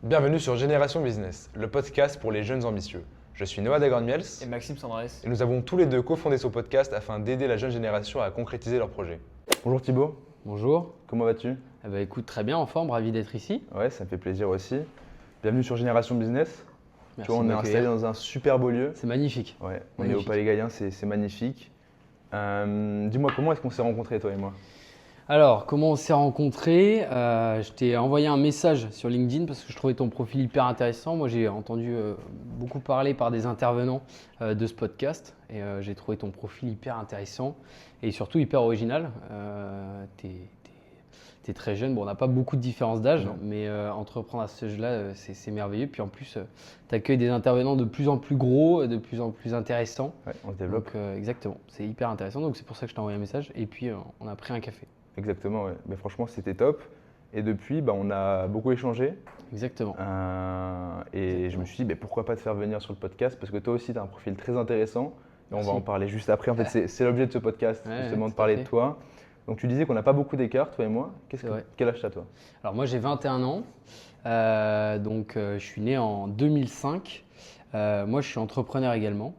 Bienvenue sur Génération Business, le podcast pour les jeunes ambitieux. Je suis Noah Dagorn-Miels Et Maxime Sandrès. et nous avons tous les deux cofondé ce podcast afin d'aider la jeune génération à concrétiser leurs projets. Bonjour Thibaut, Bonjour. comment vas-tu? Écoute, très bien, en forme, ravi d'être ici. Ouais, ça me fait plaisir aussi. Bienvenue sur Génération Business. Merci Tu vois, on de est m'accueillir. installé dans un super beau lieu. C'est magnifique. Ouais, on est au Magnifique. Palais Gaïen, c'est magnifique. Dis-moi, comment est-ce qu'on s'est rencontrés toi et moi? Alors, comment on s'est rencontrés? Je t'ai envoyé un message sur LinkedIn parce que je trouvais ton profil hyper intéressant. Moi, j'ai entendu beaucoup parler par des intervenants de ce podcast et j'ai trouvé ton profil hyper intéressant et surtout hyper original. T'es très jeune, bon, on n'a pas beaucoup de différence d'âge, Non. mais entreprendre à ce âge-là, c'est merveilleux. Puis en plus, tu accueilles des intervenants de plus en plus gros, de plus en plus intéressants. Ouais, on se développe. Donc, exactement, c'est hyper intéressant. Donc, c'est pour ça que je t'ai envoyé un message. Et puis, on a pris un café. Exactement, ouais. Mais franchement, c'était top. Et depuis, on a beaucoup échangé. Exactement. Et je me suis dit, pourquoi pas te faire venir sur le podcast parce que toi aussi, tu as un profil très intéressant. Et on va Merci. en parler juste après. En fait, c'est l'objet de ce podcast, Ouais, justement, tout de à parler fait. de toi. Donc, tu disais qu'on n'a pas beaucoup d'écart, toi et moi. C'est vrai. Quel âge t'as, toi? Alors, moi, j'ai 21 ans. Je suis né en 2005. Moi, je suis entrepreneur également.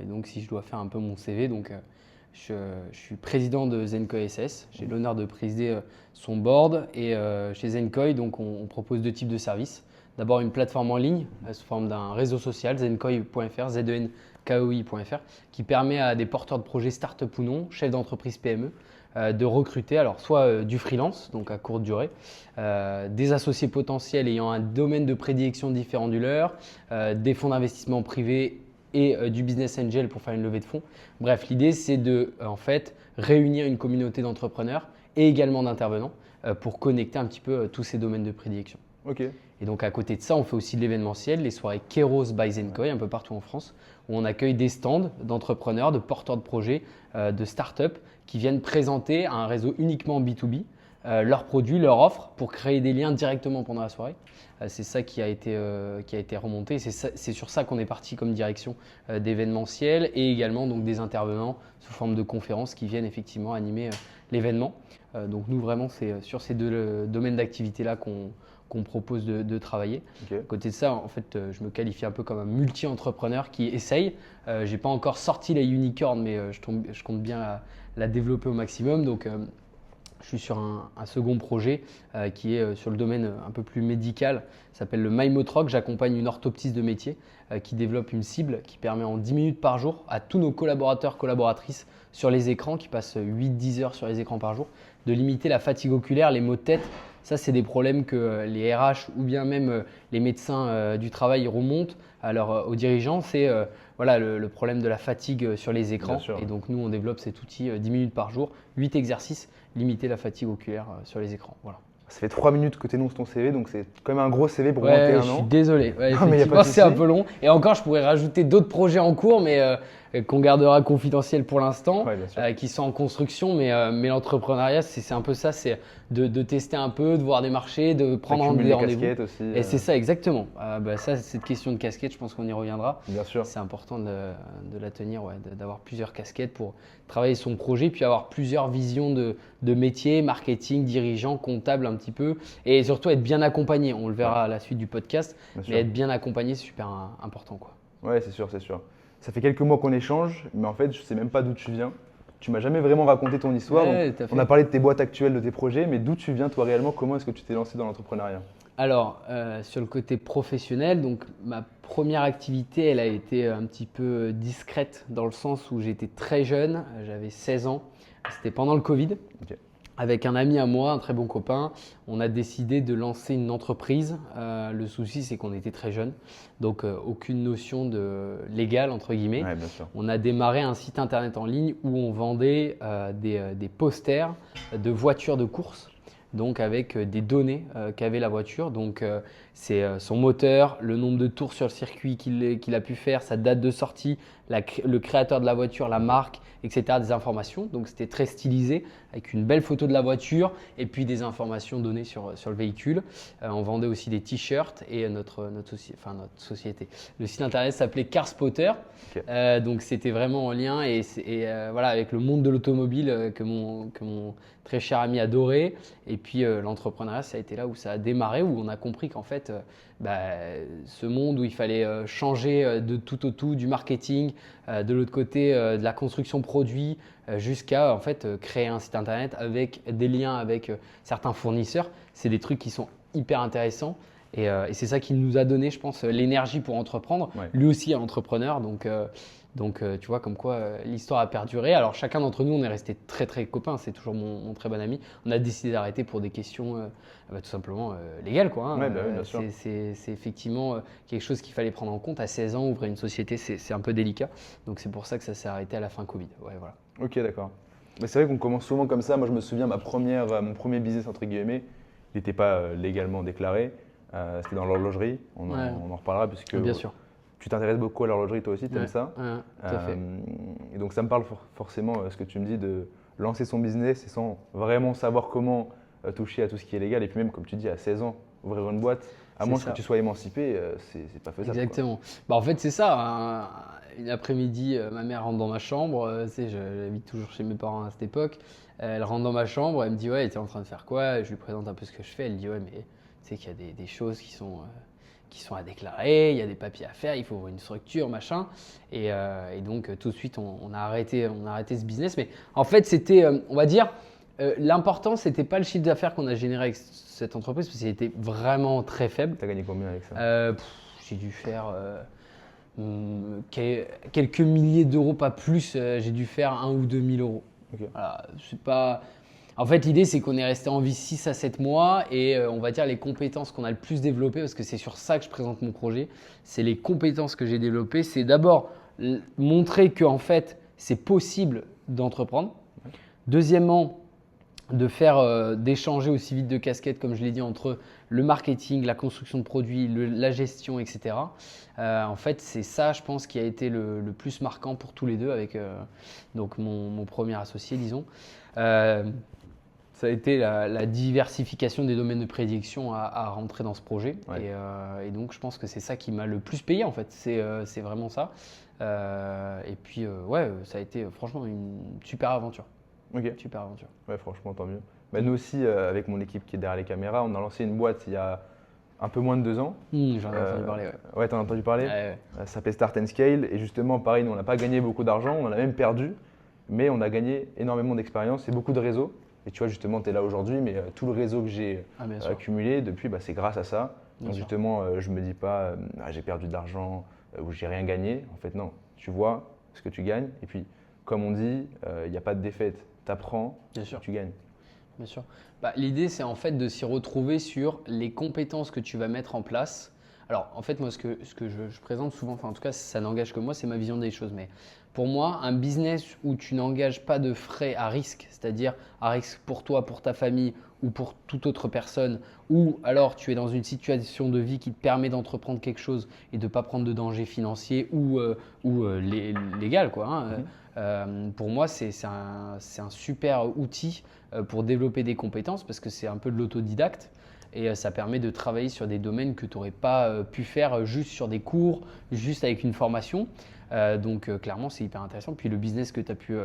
Et donc, si je dois faire un peu mon CV, je suis président de Zencoy SS. J'ai l'honneur de présider son board. Et chez Zencoy, donc, on propose deux types de services. D'abord, une plateforme en ligne sous forme d'un réseau social, zencoy.fr, zenkoi.fr, qui permet à des porteurs de projets start-up ou non, chefs d'entreprise PME, de recruter, alors soit du freelance, donc à courte durée, des associés potentiels ayant un domaine de prédilection différent du leur, des fonds d'investissement privés et du business angel pour faire une levée de fonds. Bref, l'idée c'est de réunir une communauté d'entrepreneurs et également d'intervenants pour connecter un petit peu tous ces domaines de prédilection. Ok. Et donc à côté de ça, on fait aussi de l'événementiel, les soirées Keros by Zencoy un peu partout en France, où on accueille des stands d'entrepreneurs, de porteurs de projets, de start-up qui viennent présenter à un réseau uniquement B2B leurs produits, leurs offres pour créer des liens directement pendant la soirée. C'est ça qui a été remonté. C'est sur ça qu'on est parti comme direction d'événementiel et également donc, des intervenants sous forme de conférences qui viennent effectivement animer l'événement. Donc nous vraiment c'est sur ces deux domaines d'activité-là qu'on propose de travailler. Ok. À côté de ça, en fait, je me qualifie un peu comme un multi-entrepreneur qui essaye. Je n'ai pas encore sorti la unicorn, mais je compte bien la développer au maximum. Donc, je suis sur un second projet qui est sur le domaine un peu plus médical. Ça s'appelle le MyMotroc. J'accompagne une orthoptiste de métier qui développe une cible qui permet en 10 minutes par jour à tous nos collaborateurs, collaboratrices sur les écrans, qui passent 8-10 heures sur les écrans par jour, de limiter la fatigue oculaire, les maux de tête. Ça, c'est des problèmes que les RH ou bien même les médecins du travail remontent aux dirigeants. C'est le problème de la fatigue sur les écrans. Bien sûr. Et donc, nous, on développe cet outil 10 minutes par jour, 8 exercices, limiter la fatigue oculaire sur les écrans. Voilà. Ça fait 3 minutes que tu énonces ton CV, donc c'est quand même un gros CV pour Ouais, 21 je suis ans. désolé. Ouais, Non, mais y a pas de effectivement, c'est un souci. peu long. Et encore, je pourrais rajouter d'autres projets en cours, mais qu'on gardera confidentiels pour l'instant, Ouais, bien sûr. qui sont en construction. Mais l'entrepreneuriat, c'est un peu ça, c'est de tester un peu, de voir des marchés, de prendre T'accumules des les rendez-vous. casquettes aussi. Et c'est ça, exactement. Ça, cette question de casquette, je pense qu'on y reviendra. Bien sûr. C'est important de la tenir, d'avoir plusieurs casquettes pour travailler son projet, puis avoir plusieurs visions de métier, marketing, dirigeant, comptable un petit peu, et surtout être bien accompagné. On le verra à la suite du podcast, Bien sûr. mais être bien accompagné, c'est super important, quoi. Ouais, c'est sûr, c'est sûr. Ça fait quelques mois qu'on échange, mais en fait, je sais même pas d'où tu viens. Tu m'as jamais vraiment raconté ton histoire. Ouais, Donc, tout à fait. on a parlé de tes boîtes actuelles, de tes projets, mais d'où tu viens toi réellement? Comment est-ce que tu t'es lancé dans l'entrepreneuriat? Alors, sur le côté professionnel, donc ma première activité, elle a été un petit peu discrète dans le sens où j'étais très jeune, j'avais 16 ans. C'était pendant le Covid. Ok. Avec un ami à moi, un très bon copain, on a décidé de lancer une entreprise. Le souci, c'est qu'on était très jeunes, donc aucune notion de légal, entre guillemets. Ouais, bien sûr. On a démarré un site internet en ligne où on vendait des posters de voitures de course, donc avec des données qu'avait la voiture. Donc c'est son moteur, le nombre de tours sur le circuit qu'il a pu faire, sa date de sortie, le créateur de la voiture, la marque, etc., des informations. Donc c'était très stylisé avec une belle photo de la voiture et puis des informations données sur le véhicule. On vendait aussi des t-shirts et notre société. Le site internet s'appelait CarSpotter. Ok. Donc c'était vraiment en lien et voilà, avec le monde de l'automobile que mon très cher ami adorait. Et puis l'entrepreneuriat, ça a été là où ça a démarré, où on a compris qu'en fait, ce monde où il fallait changer de tout au tout, du marketing, de l'autre côté de la construction produit, jusqu'à en fait créer un site internet avec des liens avec certains fournisseurs. C'est des trucs qui sont hyper intéressants. Et c'est ça qui nous a donné, je pense, l'énergie pour entreprendre. Ouais. Lui aussi est entrepreneur, donc tu vois comme quoi l'histoire a perduré. Alors chacun d'entre nous, on est resté très très copains, c'est toujours mon très bon ami. On a décidé d'arrêter pour des questions tout simplement légales, quoi, hein. Ouais, bah oui, bien sûr. C'est effectivement quelque chose qu'il fallait prendre en compte. À 16 ans, ouvrir une société, c'est un peu délicat. Donc c'est pour ça que ça s'est arrêté à la fin Covid. Ouais, voilà. Ok, d'accord. Mais c'est vrai qu'on commence souvent comme ça. Moi, je me souviens, mon premier business, entre guillemets, il n'était pas légalement déclaré. C'était dans l'horlogerie. On en reparlera puisque Bien sûr. tu t'intéresses beaucoup à l'horlogerie, toi aussi, tu aimes Ouais, ça. ouais, tout à fait. Et donc, ça me parle forcément, ce que tu me dis, de lancer son business et sans vraiment savoir comment toucher à tout ce qui est légal. Et puis même, comme tu dis, à 16 ans, ouvrir une boîte, à C'est moins ça. que tu sois émancipé, c'est pas faisable. Exactement. En fait, c'est ça, hein. Une après-midi, ma mère rentre dans ma chambre. Tu sais, j'habite toujours chez mes parents à cette époque. Elle rentre dans ma chambre, elle me dit ouais, tu es en train de faire quoi? Je lui présente un peu ce que je fais. Elle dit ouais, mais tu sais qu'il y a des choses qui sont à déclarer, il y a des papiers à faire, il faut ouvrir une structure, machin. Et donc tout de suite, on a arrêté ce business. Mais en fait, c'était, on va dire, l'important, c'était pas le chiffre d'affaires qu'on a généré avec cette entreprise, parce qu'il était vraiment très faible. Tu as gagné combien avec ça? J'ai dû faire quelques milliers d'euros, pas plus. J'ai dû faire 1 ou 2 000 euros. Ok. Voilà, c'est pas... En fait, l'idée, c'est qu'on est resté en vie 6 à 7 mois et on va dire les compétences qu'on a le plus développées, parce que c'est sur ça que je présente mon projet, c'est les compétences que j'ai développées. C'est d'abord montrer qu'en fait, c'est possible d'entreprendre. Deuxièmement, d'échanger aussi vite de casquettes, comme je l'ai dit, entre le marketing, la construction de produits, la gestion, etc. En fait, c'est ça, je pense, qui a été le plus marquant pour tous les deux avec donc mon premier associé, disons. Ça a été la diversification des domaines de prédilection à rentrer dans ce projet. Ouais. Et donc, je pense que c'est ça qui m'a le plus payé, en fait. C'est vraiment ça. Et puis, ouais, ça a été franchement une super aventure. Ok. Super aventure. Ouais, franchement, tant mieux. Bah, nous aussi, avec mon équipe qui est derrière les caméras, on a lancé une boîte il y a un peu moins de 2 ans. J'en ai entendu parler, ouais. Ouais, t'en as entendu parler? Ouais. Ça s'appelle Start and Scale. Et justement, pareil, nous, on n'a pas gagné beaucoup d'argent, on en a même perdu. Mais on a gagné énormément d'expérience et beaucoup de réseaux. Et tu vois, justement, tu es là aujourd'hui, mais tout le réseau que j'ai Bien sûr. accumulé depuis, c'est grâce à ça. Bien Donc sûr. justement, je me dis pas, j'ai perdu de l'argent ou j'ai rien gagné. En fait, non. Tu vois ce que tu gagnes. Et puis, comme on dit, il n'y a pas de défaite. Tu apprends, Bien sûr. tu gagnes. Bien sûr. L'idée, c'est en fait de s'y retrouver sur les compétences que tu vas mettre en place. Alors, en fait, moi, ce que je présente souvent, enfin, en tout cas, ça n'engage que moi, c'est ma vision des choses. Mais pour moi, un business où tu n'engages pas de frais à risque, c'est-à-dire à risque pour toi, pour ta famille ou pour toute autre personne, ou alors tu es dans une situation de vie qui te permet d'entreprendre quelque chose et de ne pas prendre de danger financier ou légal, quoi, hein. Pour moi, c'est un super outil pour développer des compétences parce que c'est un peu de l'autodidacte et ça permet de travailler sur des domaines que tu n'aurais pas pu faire juste sur des cours, juste avec une formation. Donc clairement, c'est hyper intéressant. Puis le business que tu as pu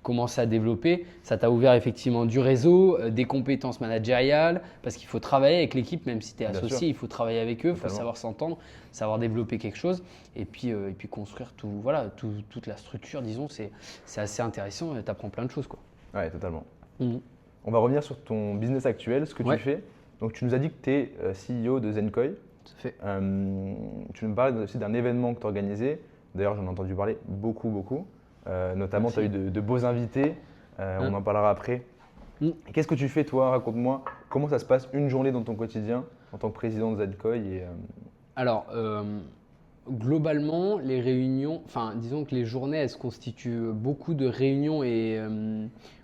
commencer à développer, ça t'a ouvert effectivement du réseau, des compétences managériales parce qu'il faut travailler avec l'équipe, même si tu es Bien associé, sûr. il faut travailler avec eux, il faut Totalement. savoir s'entendre, savoir développer quelque chose et puis construire toute la structure, disons, c'est assez intéressant, tu apprends plein de choses, quoi. Ouais, totalement. Mhm. On va revenir sur ton business actuel, ce que Ouais. tu fais. Donc, tu nous as dit que tu es CEO de Zenkoi. Ça fait. Tu nous parlais aussi d'un événement que tu organisais. D'ailleurs, j'en ai entendu parler beaucoup, beaucoup. Notamment, tu as eu de beaux invités. On en parlera après. Mm. Et qu'est-ce que tu fais, toi? Raconte-moi. Comment ça se passe une journée dans ton quotidien en tant que président de Zenkoi Alors, globalement, les réunions, enfin, disons que les journées, elles se constituent beaucoup de réunions et,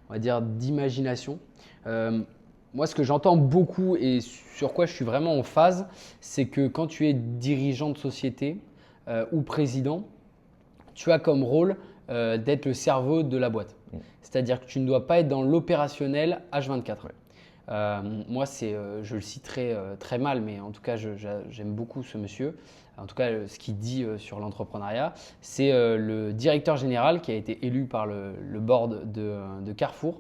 on va dire, d'imagination. Moi, ce que j'entends beaucoup et sur quoi je suis vraiment en phase, c'est que quand tu es dirigeant de société ou président, tu as comme rôle d'être le cerveau de la boîte. C'est-à-dire que tu ne dois pas être dans l'opérationnel H24. Moi, je le citerai très mal, mais en tout cas, j'aime beaucoup ce monsieur. En tout cas, ce qu'il dit sur l'entrepreneuriat, c'est le directeur général qui a été élu par le board de Carrefour,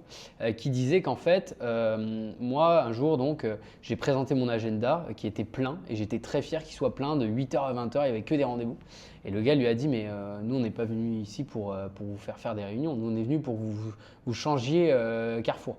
qui disait qu'en fait, moi, un jour, donc, j'ai présenté mon agenda qui était plein et j'étais très fier qu'il soit plein de 8h à 20h, il n'y avait que des rendez-vous. Et le gars lui a dit, mais nous, on n'est pas venu ici pour vous faire des réunions, nous, on est venu pour que vous changiez Carrefour.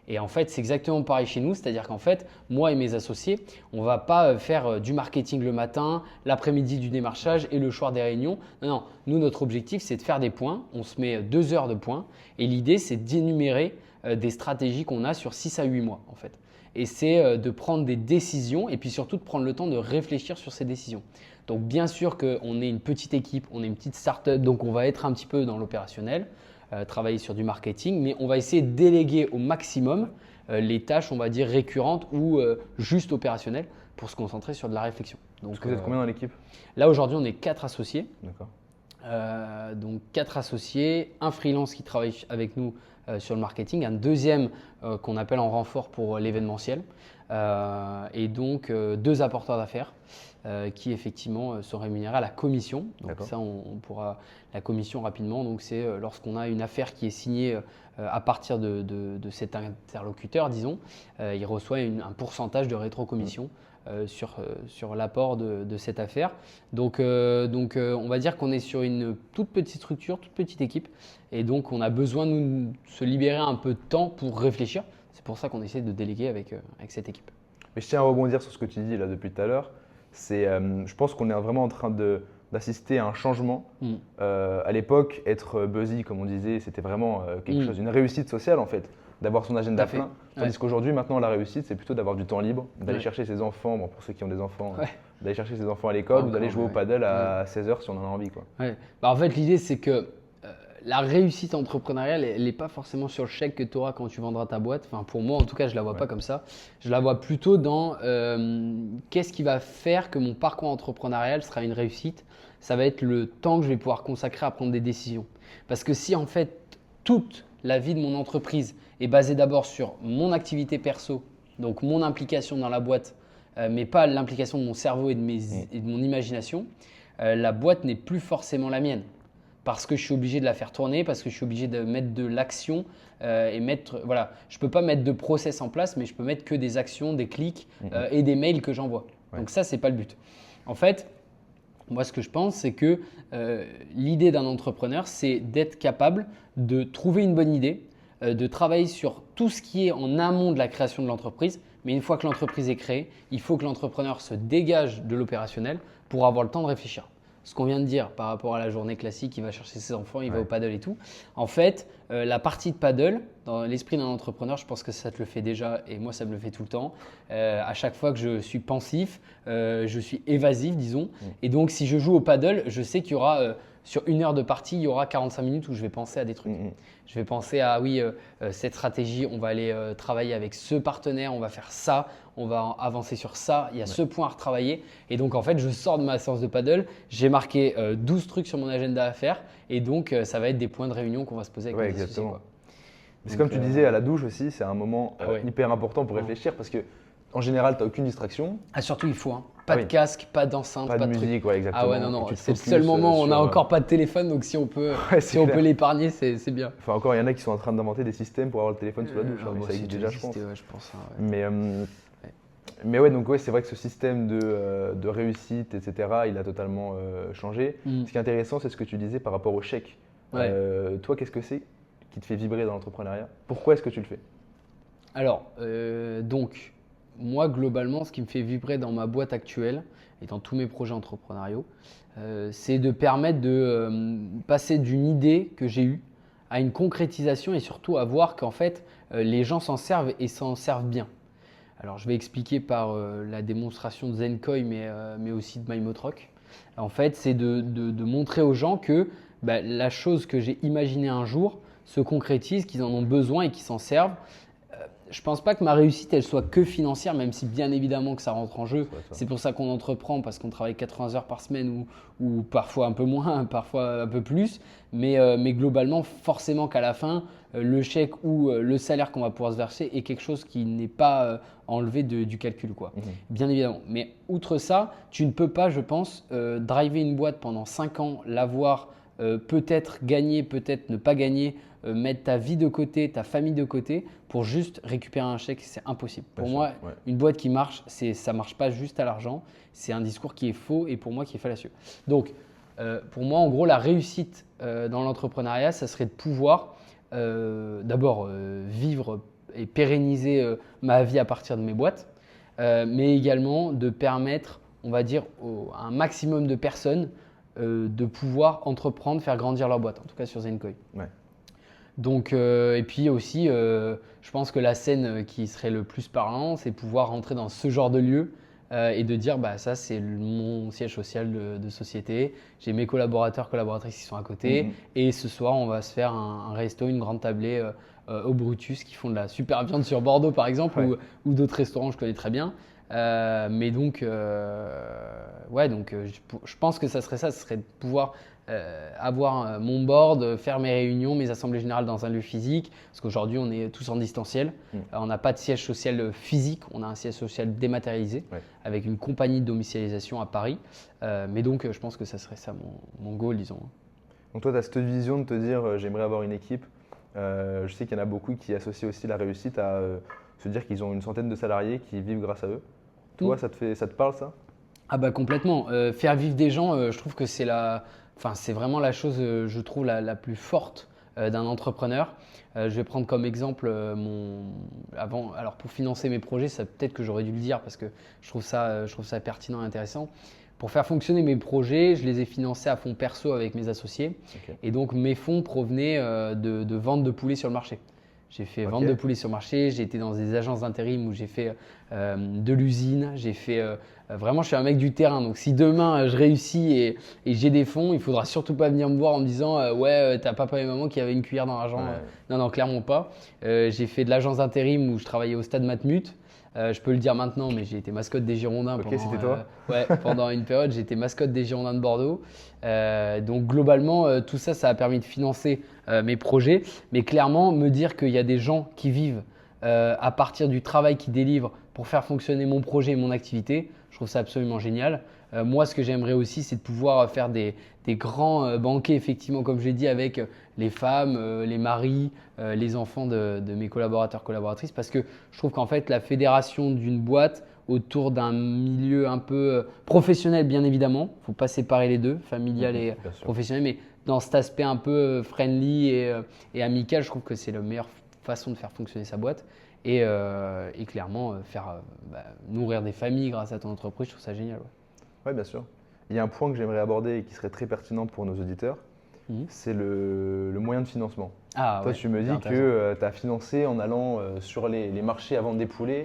Et en fait, c'est exactement pareil chez nous, c'est-à-dire qu'en fait, moi et mes associés, on ne va pas faire du marketing le matin, l'après-midi du démarchage et le soir des réunions. Non, non, nous, notre objectif, c'est de faire des points. On se met 2 heures de points et l'idée, c'est d'énumérer des stratégies qu'on a sur 6 à 8 mois en fait. Et c'est de prendre des décisions et puis surtout de prendre le temps de réfléchir sur ces décisions. Donc, bien sûr qu'on est une petite équipe, on est une petite start-up, donc on va être un petit peu dans l'opérationnel. Travailler sur du marketing, mais on va essayer de déléguer au maximum les tâches, on va dire, récurrentes ou juste opérationnelles pour se concentrer sur de la réflexion. Donc, vous êtes combien dans l'équipe? Là, aujourd'hui, on est 4 associés. D'accord. Donc, 4 associés, un freelance qui travaille avec nous sur le marketing, un deuxième qu'on appelle en renfort pour l'événementiel et donc 2 apporteurs d'affaires. Qui effectivement sont rémunérés à la commission. Donc ça, on pourra la commission rapidement. Donc c'est lorsqu'on a une affaire qui est signée à partir de cet interlocuteur, disons, il reçoit un pourcentage de rétrocommission sur l'apport de cette affaire. Donc on va dire qu'on est sur une toute petite structure, toute petite équipe, et donc on a besoin de se libérer un peu de temps pour réfléchir. C'est pour ça qu'on essaie de déléguer avec cette équipe. Mais je tiens à rebondir sur ce que tu dis là depuis tout à l'heure. Je pense qu'on est vraiment en train d'assister à un changement. À l'époque, être buzzy, comme on disait, c'était vraiment quelque chose, une réussite sociale en fait, d'avoir son agenda plein. Tandis qu'aujourd'hui, maintenant, la réussite, c'est plutôt d'avoir du temps libre, d'aller chercher ses enfants, bon, pour ceux qui ont des enfants, d'aller chercher ses enfants à l'école ou d'aller jouer au paddle à 16h si on en a envie, quoi. En fait, l'idée, c'est que la réussite entrepreneuriale, elle n'est pas forcément sur le chèque que tu auras quand tu vendras ta boîte. Enfin, pour moi, en tout cas, je ne la vois pas comme ça. Je la vois plutôt dans qu'est-ce qui va faire que mon parcours entrepreneurial sera une réussite. Ça va être le temps que je vais pouvoir consacrer à prendre des décisions. Parce que si en fait, toute la vie de mon entreprise est basée d'abord sur mon activité perso, donc mon implication dans la boîte, mais pas l'implication de mon cerveau et de mon imagination, la boîte n'est plus forcément la mienne. Parce que je suis obligé de la faire tourner, parce que je suis obligé de mettre de l'action et voilà. Je ne peux pas mettre de process en place, mais je peux mettre que des actions, des clics et des mails que j'envoie. Donc ça, ce n'est pas le but. En fait, moi, ce que je pense, c'est que l'idée d'un entrepreneur, c'est d'être capable de trouver une bonne idée, de travailler sur tout ce qui est en amont de la création de l'entreprise. Mais une fois que l'entreprise est créée, il faut que l'entrepreneur se dégage de l'opérationnel pour avoir le temps de réfléchir. Ce qu'on vient de dire par rapport à la journée classique, il va chercher ses enfants, il va au paddle et tout. En fait, la partie de paddle, dans l'esprit d'un entrepreneur, je pense que ça te le fait déjà et moi, ça me le fait tout le temps. À chaque fois que je suis pensif, je suis évasif, disons. Et donc, si je joue au paddle, je sais qu'il y aura sur 1 heure de partie, il y aura 45 minutes où je vais penser à des trucs. Je vais penser à cette stratégie, on va aller travailler avec ce partenaire, on va faire ça, on va avancer sur ça, il y a ce point à retravailler. Et donc en fait, je sors de ma séance de paddle, j'ai marqué 12 trucs sur mon agenda à faire et donc ça va être des points de réunion qu'on va se poser avec les associés. C'est comme tu disais, à la douche aussi, c'est un moment hyper important pour réfléchir parce que en général, tu n'as aucune distraction. Surtout, il faut. Pas de casque, pas d'enceinte, pas de musique, exactement. Non, c'est le seul moment où on n'a encore pas de téléphone, donc si on peut l'épargner, c'est bien. Enfin, encore, il y en a qui sont en train d'inventer des systèmes pour avoir le téléphone sous la douche. Ça existe déjà, je pense. Je pense. Mais ouais, donc c'est vrai que ce système de réussite, etc., il a totalement changé. Ce qui est intéressant, c'est ce que tu disais par rapport au chèque. Toi, qu'est-ce que c'est qui te fait vibrer dans l'entrepreneuriat? Pourquoi est-ce que tu le fais? Alors, moi, globalement, ce qui me fait vibrer dans ma boîte actuelle et dans tous mes projets entrepreneuriaux, c'est de permettre de passer d'une idée que j'ai eue à une concrétisation et surtout à voir qu'en fait, les gens s'en servent et s'en servent bien. Alors, je vais expliquer par la démonstration de Zencoin, mais aussi de MyMotroc. En fait, c'est de montrer aux gens que la chose que j'ai imaginée un jour se concrétise, qu'ils en ont besoin et qu'ils s'en servent. je pense pas que ma réussite elle soit que financière, même si bien évidemment que ça rentre en jeu. C'est pour ça qu'on entreprend, parce qu'on travaille 80 heures par semaine ou parfois un peu moins, parfois un peu plus. Mais globalement, forcément qu'à la fin, le chèque ou le salaire qu'on va pouvoir se verser est quelque chose qui n'est pas enlevé du calcul, quoi. Bien évidemment. Mais outre ça, tu ne peux pas, je pense, driver une boîte pendant 5 ans, l'avoir peut-être gagner, peut-être ne pas gagner, mettre ta vie de côté, ta famille de côté pour juste récupérer un chèque, c'est impossible. Pour moi, une boîte qui marche, ça ne marche pas juste à l'argent. C'est un discours qui est faux et pour moi qui est fallacieux. Donc, pour moi, en gros, la réussite dans l'entrepreneuriat, ça serait de pouvoir d'abord vivre et pérenniser ma vie à partir de mes boîtes, mais également de permettre, on va dire, à un maximum de personnes de pouvoir entreprendre, faire grandir leur boîte, en tout cas sur ZenCoin. Ouais. Donc, et puis aussi, je pense que la scène qui serait le plus parlant, c'est pouvoir rentrer dans ce genre de lieu et de dire, bah, ça c'est mon siège social de société, j'ai mes collaborateurs, collaboratrices qui sont à côté, et ce soir on va se faire un resto, une grande tablée au Brutus qui font de la super viande sur Bordeaux par exemple, ou d'autres restaurants que je connais très bien. Mais donc, je pense que ça serait ça, ce serait de pouvoir avoir mon board, faire mes réunions, mes assemblées générales dans un lieu physique, parce qu'aujourd'hui on est tous en distanciel. On n'a pas de siège social physique, on a un siège social dématérialisé avec une compagnie de domicilialisation à Paris. Mais donc je pense que ça serait ça mon goal, disons. Donc toi, tu as cette vision de te dire j'aimerais avoir une équipe. Je sais qu'il y en a beaucoup qui associent aussi la réussite à se dire qu'ils ont une centaine de salariés qui vivent grâce à eux. Toi, ça te parle ça? Ah bah complètement. Faire vivre des gens, je trouve que c'est vraiment la chose, je trouve, la plus forte d'un entrepreneur. Je vais prendre comme exemple alors pour financer mes projets, ça peut-être que j'aurais dû le dire parce que je trouve ça pertinent et intéressant. Pour faire fonctionner mes projets, je les ai financés à fonds perso avec mes associés. Et donc mes fonds provenaient de vente de poulets sur le marché. J'ai fait vente de poulets sur le marché, j'ai été dans des agences d'intérim où j'ai fait de l'usine, j'ai fait vraiment, je suis un mec du terrain. Donc si demain je réussis et j'ai des fonds, il faudra surtout pas venir me voir en me disant t'as papa et maman qui avaient une cuillère dans l'argent. Non, clairement pas. J'ai fait de l'agence d'intérim où je travaillais au Stade Matmut. Je peux le dire maintenant, mais j'ai été mascotte des Girondins c'était toi pendant une période. J'ai été mascotte des Girondins de Bordeaux. Donc globalement, tout ça, ça a permis de financer mes projets. Mais clairement, me dire qu'il y a des gens qui vivent à partir du travail qu'ils délivrent pour faire fonctionner mon projet et mon activité, je trouve ça absolument génial. Moi, ce que j'aimerais aussi, c'est de pouvoir faire des grands banquets, effectivement, comme j'ai dit, avec les femmes, les maris, les enfants de mes collaborateurs, collaboratrices, parce que je trouve qu'en fait, la fédération d'une boîte autour d'un milieu un peu professionnel, bien évidemment, il ne faut pas séparer les deux, familial et professionnel, mais dans cet aspect un peu friendly et amical, je trouve que c'est la meilleure façon de faire fonctionner sa boîte. Et clairement, faire nourrir des familles grâce à ton entreprise, je trouve ça génial. Oui, bien sûr. Il y a un point que j'aimerais aborder et qui serait très pertinent pour nos auditeurs, c'est le moyen de financement. Toi, tu me dis que tu as financé en allant sur les marchés à vendre des poulets.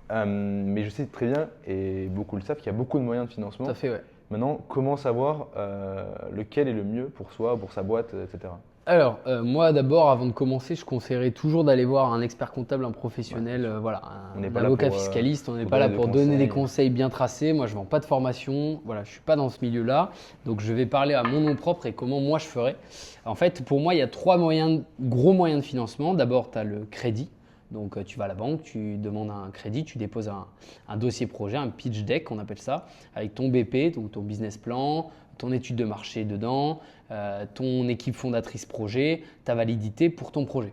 Mais je sais très bien, et beaucoup le savent, qu'il y a beaucoup de moyens de financement. Tout à fait, Maintenant, comment savoir lequel est le mieux pour soi, pour sa boîte, etc. Alors, moi d'abord, avant de commencer, je conseillerais toujours d'aller voir un expert comptable, un professionnel, un avocat fiscaliste. On n'est pas là pour donner des conseils bien tracés. Moi, je ne vends pas de formation. Voilà, je ne suis pas dans ce milieu-là. Donc, je vais parler à mon nom propre et comment moi je ferais. En fait, pour moi, il y a trois gros moyens de financement. D'abord, tu as le crédit. Donc, tu vas à la banque, tu demandes un crédit, tu déposes un dossier projet, un pitch deck, on appelle ça, avec ton BP, donc ton business plan, ton étude de marché dedans, ton équipe fondatrice projet, ta validité pour ton projet.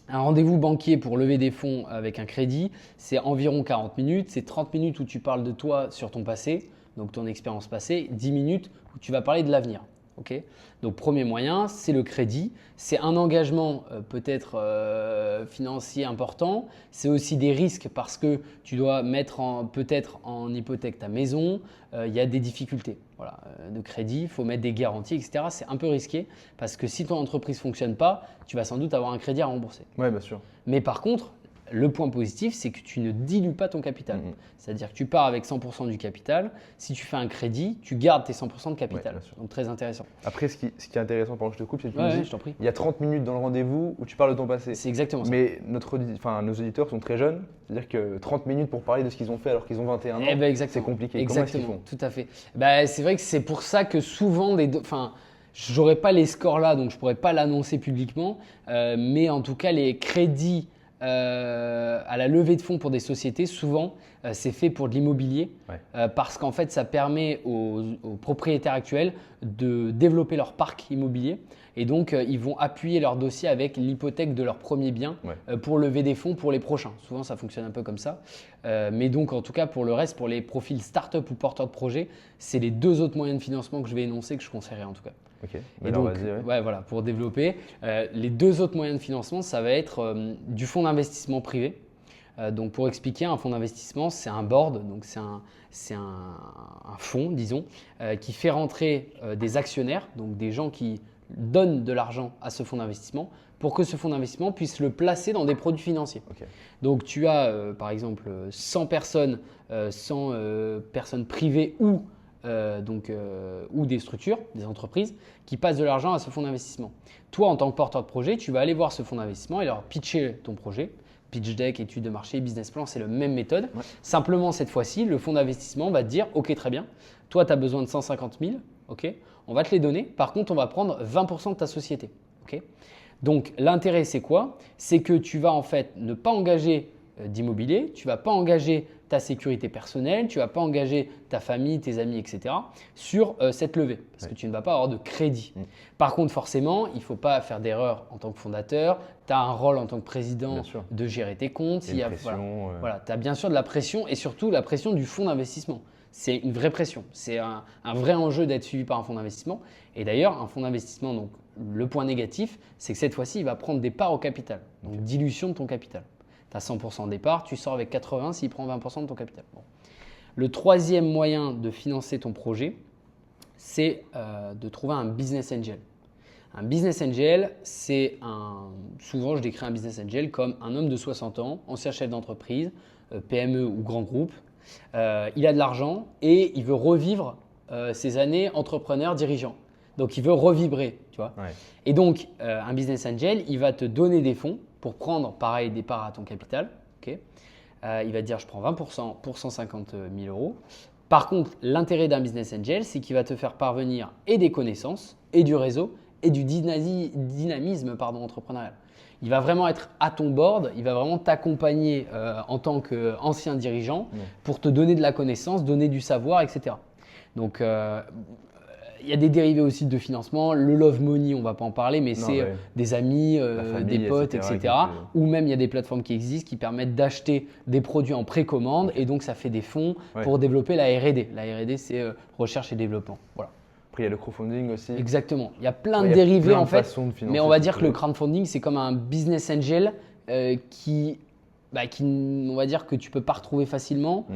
Un rendez-vous banquier pour lever des fonds avec un crédit, c'est environ 40 minutes. C'est 30 minutes où tu parles de toi sur ton passé, donc ton expérience passée, 10 minutes où tu vas parler de l'avenir. Okay. Donc, premier moyen, c'est le crédit. C'est un engagement peut-être financier important. C'est aussi des risques parce que tu dois mettre peut-être en hypothèque ta maison. Il y a des difficultés de crédit. Il faut mettre des garanties, etc. C'est un peu risqué parce que si ton entreprise ne fonctionne pas, tu vas sans doute avoir un crédit à rembourser. Oui, bien sûr. Mais par contre, Le point positif, c'est que tu ne dilues pas ton capital. C'est-à-dire que tu pars avec 100% du capital. Si tu fais un crédit, tu gardes tes 100% de capital. Ouais, bien sûr. Donc très intéressant. Après, ce qui est intéressant pendant que je te coupe, c'est que tu Ouais, me ouais, dis, je t'en prie. il y a 30 minutes dans le rendez-vous où tu parles de ton passé. C'est exactement ça. Mais nos auditeurs sont très jeunes, c'est-à-dire que 30 minutes pour parler de ce qu'ils ont fait alors qu'ils ont 21 ans, Eh ben, exactement. c'est compliqué. Exactement, Comment est-ce qu'ils font? tout à fait. Bah, c'est vrai que c'est pour ça que souvent, j'aurais pas les scores là, donc je pourrais pas l'annoncer publiquement, mais en tout cas, les crédits à la levée de fonds pour des sociétés, souvent, c'est fait pour de l'immobilier parce qu'en fait, ça permet aux propriétaires actuels de développer leur parc immobilier et donc ils vont appuyer leur dossier avec l'hypothèque de leur premier bien pour lever des fonds pour les prochains. Souvent, ça fonctionne un peu comme ça. Mais donc, en tout cas, pour le reste, pour les profils start-up ou porteurs de projets, c'est les deux autres moyens de financement que je vais énoncer que je conseillerais en tout cas. Ok, Et donc, voilà, pour développer, les deux autres moyens de financement, ça va être du fonds d'investissement privé. Donc, pour expliquer, un fonds d'investissement, c'est un board, donc c'est un fonds, disons, qui fait rentrer des actionnaires, donc des gens qui donnent de l'argent à ce fonds d'investissement pour que ce fonds d'investissement puisse le placer dans des produits financiers. Ok. Donc, tu as par exemple 100 personnes, 100 personnes privées ou des structures, des entreprises qui passent de l'argent à ce fonds d'investissement. Toi, en tant que porteur de projet, tu vas aller voir ce fonds d'investissement et leur pitcher ton projet. Pitch deck, étude de marché, business plan, c'est la même méthode. Ouais. Simplement, cette fois-ci, le fonds d'investissement va te dire « Ok, très bien, toi, tu as besoin de 150 000, ok, on va te les donner. Par contre, on va prendre 20% de ta société. Okay. Donc, l'intérêt, c'est quoi? C'est que tu vas en fait ne pas engager d'immobilier, tu ne vas pas engager ta sécurité personnelle, tu ne vas pas engager ta famille, tes amis, etc. sur cette levée parce que tu ne vas pas avoir de crédit. Par contre, forcément, il ne faut pas faire d'erreur en tant que fondateur. Tu as un rôle en tant que président de gérer tes comptes. Tu as bien sûr de la pression et surtout la pression du fonds d'investissement. C'est une vraie pression. C'est un vrai enjeu d'être suivi par un fonds d'investissement. Et d'ailleurs, un fonds d'investissement, donc le point négatif, c'est que cette fois-ci, il va prendre des parts au capital. Donc, dilution de ton capital. Tu as 100% de départ, tu sors avec 80 s'il prend 20% de ton capital. Bon. Le troisième moyen de financer ton projet, c'est de trouver un business angel. Un business angel, souvent je décris un business angel comme un homme de 60 ans, ancien chef d'entreprise, PME ou grand groupe. Il a de l'argent et il veut revivre ses années entrepreneur, dirigeant. Donc, il veut revibrer, tu vois. Ouais. Et donc, un business angel, il va te donner des fonds pour prendre, pareil, des parts à ton capital. Okay. Il va te dire, je prends 20% pour 150 000 euros. Par contre, l'intérêt d'un business angel, c'est qu'il va te faire parvenir et des connaissances, et du réseau, et du dynamisme entrepreneurial. Il va vraiment être à ton board, il va vraiment t'accompagner en tant qu'ancien dirigeant pour te donner de la connaissance, donner du savoir, etc. Donc, il y a des dérivés aussi de financement. Le love money, on ne va pas en parler, mais c'est des amis, famille, des potes, etc. Ou même, il y a des plateformes qui existent qui permettent d'acheter des produits en précommande et donc ça fait des fonds pour développer la R&D. La R&D, c'est recherche et développement. Voilà. Après, il y a le crowdfunding aussi. Exactement. Il y a plein de dérivés en fait. Mais on va dire que le crowdfunding, c'est comme un business angel qui on va dire que tu ne peux pas retrouver facilement.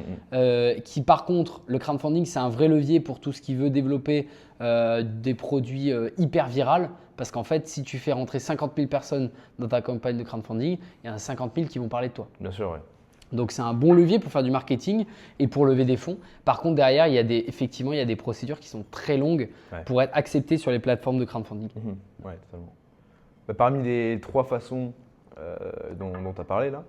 Qui par contre, le crowdfunding, c'est un vrai levier pour tout ce qui veut développer des produits hyper virales. Parce qu'en fait, si tu fais rentrer 50 000 personnes dans ta campagne de crowdfunding, il y en a 50 000 qui vont parler de toi. Bien sûr, oui. Donc, c'est un bon levier pour faire du marketing et pour lever des fonds. Par contre, derrière, effectivement, il y a des procédures qui sont très longues pour être acceptées sur les plateformes de crowdfunding. Oui, totalement. Parmi les 3 façons dont tu as parlé là,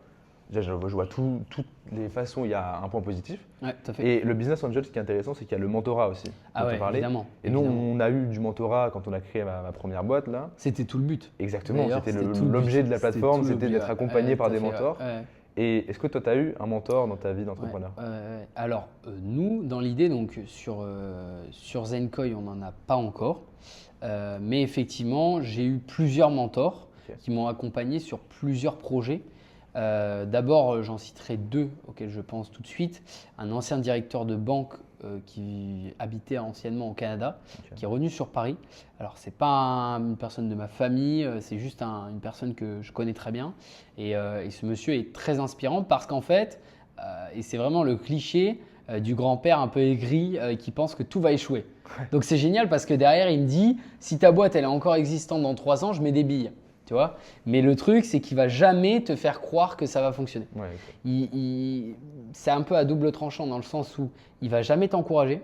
déjà, je vois toutes les façons, il y a un point positif. Ouais, tout à fait. Et le business angel, ce qui est intéressant, c'est qu'il y a le mentorat aussi. Ah ouais, évidemment. Et nous, on a eu du mentorat quand on a créé ma première boîte là. C'était tout le but. Exactement, c'était l'objet de la plateforme, c'était d'être accompagné par des mentors. Et est-ce que toi, tu as eu un mentor dans ta vie d'entrepreneur? Alors, nous, dans l'idée, donc sur Zencoin, on n'en a pas encore. Mais effectivement, j'ai eu plusieurs mentors qui m'ont accompagné sur plusieurs projets. D'abord, j'en citerai 2 auxquels je pense tout de suite. Un ancien directeur de banque qui habitait anciennement au Canada, qui est revenu sur Paris. Alors, ce n'est pas une personne de ma famille, c'est juste une personne que je connais très bien. Et ce monsieur est très inspirant parce qu'en fait, et c'est vraiment le cliché du grand-père un peu aigri qui pense que tout va échouer. Donc, c'est génial parce que derrière, il me dit, si ta boîte elle est encore existante dans 3 ans, je mets des billes. tu vois. Mais le truc, c'est qu'il va jamais te faire croire que ça va fonctionner. Ouais, C'est un peu à double tranchant dans le sens où il va jamais t'encourager.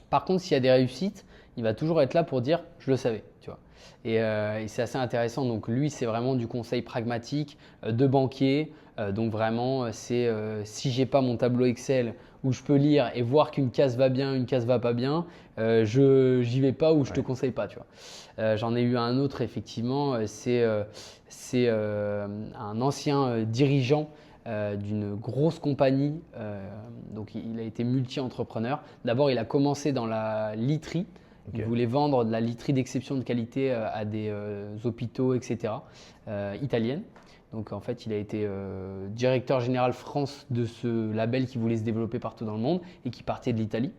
Par contre, s'il y a des réussites, il va toujours être là pour dire « je le savais ». Tu vois. Et c'est assez intéressant. Donc lui, c'est vraiment du conseil pragmatique de banquier. Donc vraiment, c'est si j'ai pas mon tableau Excel où je peux lire et voir qu'une case va bien, une case va pas bien, je j'y vais pas ou je te conseille pas. Tu vois. J'en ai eu un autre effectivement. C'est un ancien dirigeant d'une grosse compagnie. Donc il a été multi-entrepreneur. D'abord, il a commencé dans la literie. Il voulait vendre de la literie d'exception de qualité à des hôpitaux, etc. Italiennes. Donc en fait, il a été directeur général France de ce label qui voulait se développer partout dans le monde et qui partait de l'Italie.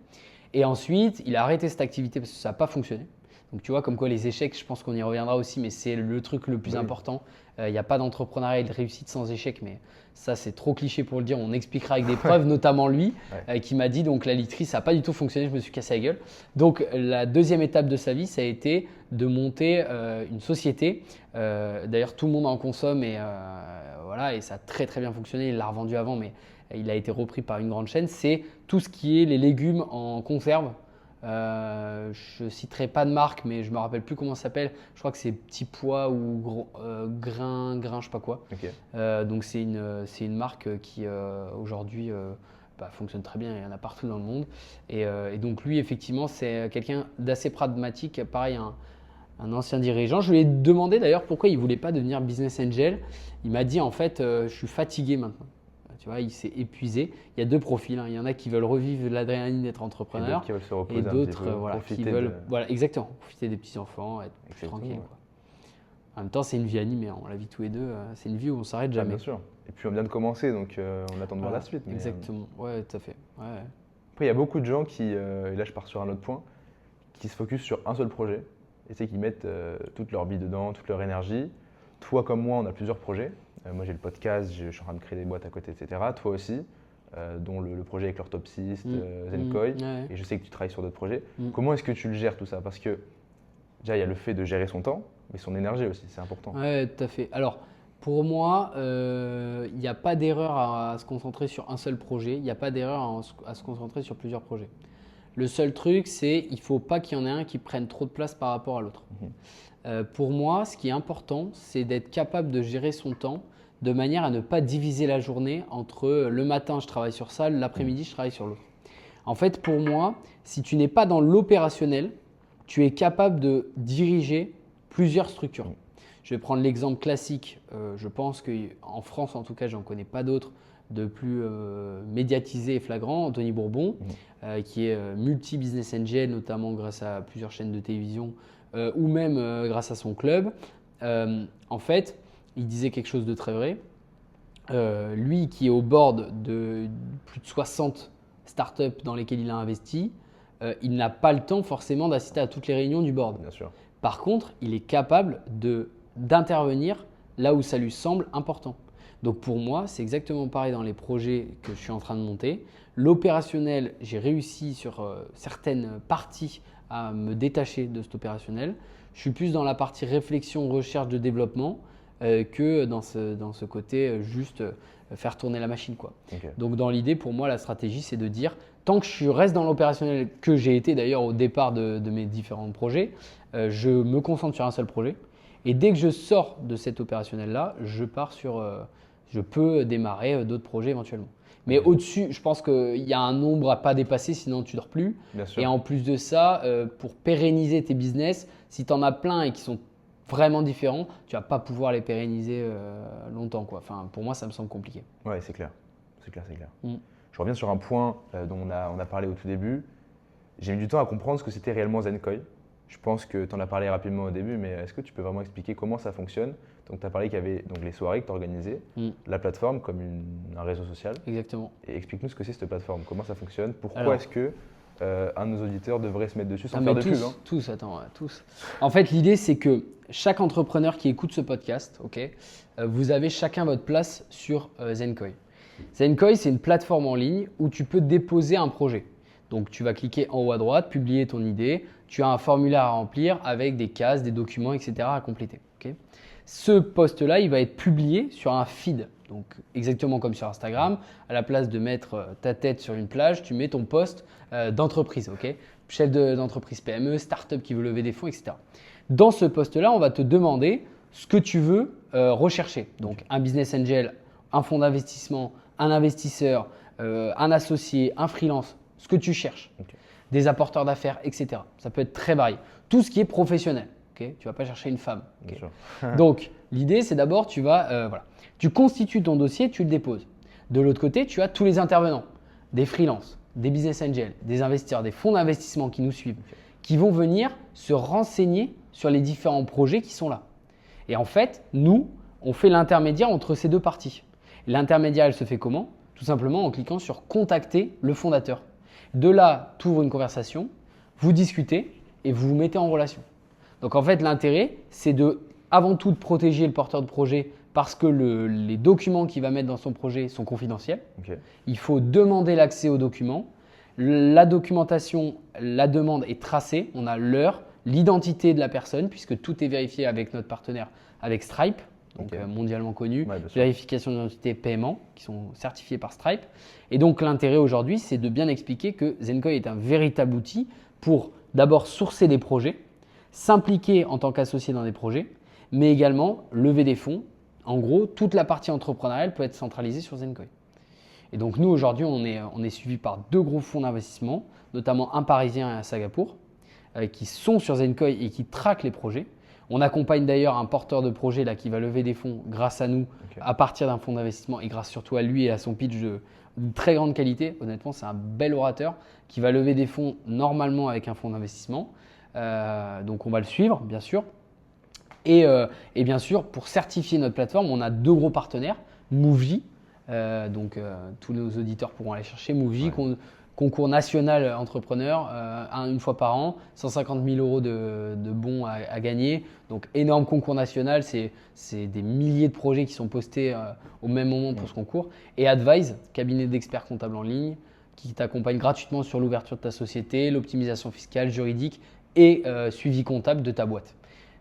Et ensuite, il a arrêté cette activité parce que ça n'a pas fonctionné. Donc tu vois, comme quoi les échecs, je pense qu'on y reviendra aussi, mais c'est le truc le plus important. Il n'y a pas d'entrepreneuriat et de réussite sans échec, mais ça c'est trop cliché pour le dire. On expliquera avec des preuves, notamment lui, qui m'a dit donc la literie, ça n'a pas du tout fonctionné, je me suis cassé la gueule. Donc la deuxième étape de sa vie, ça a été de monter une société. D'ailleurs, tout le monde en consomme et voilà, et ça a très très bien fonctionné. Il l'a revendu avant, mais il a été repris par une grande chaîne. C'est tout ce qui est les légumes en conserve. Je ne citerai pas de marque, mais je ne me rappelle plus comment ça s'appelle. Je crois que c'est Petit Pois ou Grain, je ne sais pas quoi. Donc c'est une marque qui aujourd'hui fonctionne très bien, il y en a partout dans le monde. Et donc lui, effectivement, c'est quelqu'un d'assez pragmatique, pareil, un ancien dirigeant. Je lui ai demandé d'ailleurs pourquoi il ne voulait pas devenir business angel. Il m'a dit en fait, je suis fatigué maintenant. Tu vois, il s'est épuisé. Il y a deux profils. Il y en a qui veulent revivre l'adrénaline d'être entrepreneur et d'autres qui veulent exactement, profiter des petits-enfants, être plus tranquille. Quoi. En même temps, c'est une vie animée. On la vit tous les deux. C'est une vie où on ne s'arrête jamais. Bien sûr. Et puis on vient de commencer, donc on attend de voir la suite. Exactement. Ouais, tout à fait. Ouais. Après, il y a beaucoup de gens qui, et là je pars sur un autre point, qui se focusent sur un seul projet et c'est qu'ils mettent toute leur vie dedans, toute leur énergie. Toi comme moi, on a plusieurs projets. Moi j'ai le podcast, je suis en train de créer des boîtes à côté, etc. Toi aussi, dont le projet avec l'orthopsiste, Zenkoi, et je sais que tu travailles sur d'autres projets. Comment est-ce que tu le gères tout ça? Parce que déjà il y a le fait de gérer son temps, mais son énergie aussi, c'est important. Oui, tout à fait. Alors pour moi, il n'y a pas d'erreur à se concentrer sur un seul projet, il n'y a pas d'erreur à se concentrer sur plusieurs projets. Le seul truc, c'est qu'il ne faut pas qu'il y en ait un qui prenne trop de place par rapport à l'autre. Pour moi, ce qui est important, c'est d'être capable de gérer son temps de manière à ne pas diviser la journée entre le matin, je travaille sur ça, l'après-midi, je travaille sur l'autre. En fait, pour moi, si tu n'es pas dans l'opérationnel, tu es capable de diriger plusieurs structures. Je vais prendre l'exemple classique. Je pense qu'en France, en tout cas, je n'en connais pas d'autres de plus médiatisé et flagrant, Anthony Bourbon, qui est multi-business angel, notamment grâce à plusieurs chaînes de télévision ou même grâce à son club. En fait, il disait quelque chose de très vrai. Lui qui est au board de plus de 60 startups dans lesquelles il a investi, il n'a pas le temps forcément d'assister à toutes les réunions du board. Bien sûr. Par contre, il est capable d'intervenir là où ça lui semble important. Donc pour moi, c'est exactement pareil dans les projets que je suis en train de monter. L'opérationnel, j'ai réussi sur certaines parties à me détacher de cet opérationnel. Je suis plus dans la partie réflexion, recherche de développement que dans ce côté juste faire tourner la machine, quoi. Donc dans l'idée, pour moi, la stratégie, c'est de dire tant que je reste dans l'opérationnel, que j'ai été d'ailleurs au départ de mes différents projets, je me concentre sur un seul projet. Et dès que je sors de cet opérationnel-là, je peux démarrer d'autres projets éventuellement. Mais au-dessus, je pense qu'il y a un nombre à pas dépasser, sinon tu ne dors plus. Et en plus de ça, pour pérenniser tes business, si tu en as plein et qui sont vraiment différents, tu ne vas pas pouvoir les pérenniser longtemps, quoi. Enfin, pour moi, ça me semble compliqué. Ouais, c'est clair. C'est clair. Je reviens sur un point dont on a parlé au tout début. J'ai mis du temps à comprendre ce que c'était réellement Zenkoi. Je pense que tu en as parlé rapidement au début, mais est-ce que tu peux vraiment expliquer comment ça fonctionne? Donc, tu as parlé qu'il y avait donc, les soirées que tu organisais, la plateforme comme un réseau social. Exactement. Et explique-nous ce que c'est cette plateforme, comment ça fonctionne, pourquoi est-ce que un de nos auditeurs devrait se mettre dessus sans faire de pub. Tous. En fait, l'idée, c'est que chaque entrepreneur qui écoute ce podcast, vous avez chacun votre place sur Zenkoi. Zenkoi, c'est une plateforme en ligne où tu peux déposer un projet. Donc, tu vas cliquer en haut à droite, publier ton idée. Tu as un formulaire à remplir avec des cases, des documents, etc. à compléter. Okay. Ce post-là, il va être publié sur un feed. Donc, exactement comme sur Instagram, à la place de mettre ta tête sur une plage, tu mets ton post d'entreprise. Okay, chef d'entreprise PME, start-up qui veut lever des fonds, etc. Dans ce post-là, on va te demander ce que tu veux rechercher. Donc, un business angel, un fonds d'investissement, un investisseur, un associé, un freelance, ce que tu cherches. Okay. Des apporteurs d'affaires, etc. Ça peut être très varié. Tout ce qui est professionnel. Okay, tu ne vas pas chercher une femme. Okay. Donc, l'idée, c'est d'abord, tu constitues ton dossier, tu le déposes. De l'autre côté, tu as tous les intervenants, des freelances, des business angels, des investisseurs, des fonds d'investissement qui nous suivent, qui vont venir se renseigner sur les différents projets qui sont là. Et en fait, nous, on fait l'intermédiaire entre ces deux parties. L'intermédiaire, elle se fait comment? Tout simplement en cliquant sur « Contacter le fondateur ». De là, tu ouvres une conversation, vous discutez et vous vous mettez en relation. Donc en fait, l'intérêt, c'est avant tout de protéger le porteur de projet parce que les documents qu'il va mettre dans son projet sont confidentiels. Okay. Il faut demander l'accès aux documents. La documentation, la demande est tracée. On a l'heure, l'identité de la personne puisque tout est vérifié avec notre partenaire, avec Stripe, donc mondialement connu, vérification d'identité paiement qui sont certifiés par Stripe. Et donc l'intérêt aujourd'hui, c'est de bien expliquer que Zencoin est un véritable outil pour d'abord sourcer des projets, s'impliquer en tant qu'associé dans des projets, mais également lever des fonds. En gros, toute la partie entrepreneuriale peut être centralisée sur Zencoin. Et donc nous, aujourd'hui, on est suivi par 2 gros fonds d'investissement, notamment un parisien et un Singapour, qui sont sur Zencoin et qui traquent les projets. On accompagne d'ailleurs un porteur de projet là, qui va lever des fonds grâce à nous, à partir d'un fonds d'investissement et grâce surtout à lui et à son pitch de très grande qualité. Honnêtement, c'est un bel orateur qui va lever des fonds normalement avec un fonds d'investissement. Donc on va le suivre bien sûr et bien sûr pour certifier notre plateforme on a 2 gros partenaires, Mouv'J, tous nos auditeurs pourront aller chercher Mouv'J, concours national entrepreneur, une fois par an, 150 000 € de bons à gagner, donc énorme concours national, c'est des milliers de projets qui sont postés au même moment pour ce concours, et Advise, cabinet d'experts comptables en ligne qui t'accompagne gratuitement sur l'ouverture de ta société, l'optimisation fiscale, juridique et suivi comptable de ta boîte.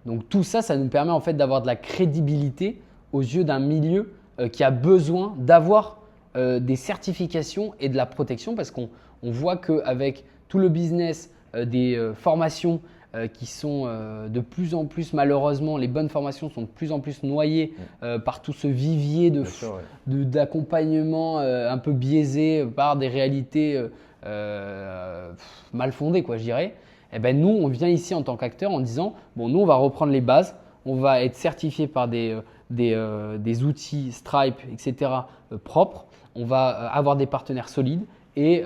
Donc tout ça, ça nous permet en fait d'avoir de la crédibilité aux yeux d'un milieu qui a besoin d'avoir des certifications et de la protection parce qu'on voit qu'avec tout le business des formations qui sont de plus en plus, malheureusement, les bonnes formations sont de plus en plus noyées par tout ce vivier d'accompagnement un peu biaisé par des réalités mal fondées, quoi, je dirais. Eh ben nous, on vient ici en tant qu'acteur en disant bon, nous, on va reprendre les bases, on va être certifié par des outils Stripe, etc. Propres, on va avoir des partenaires solides et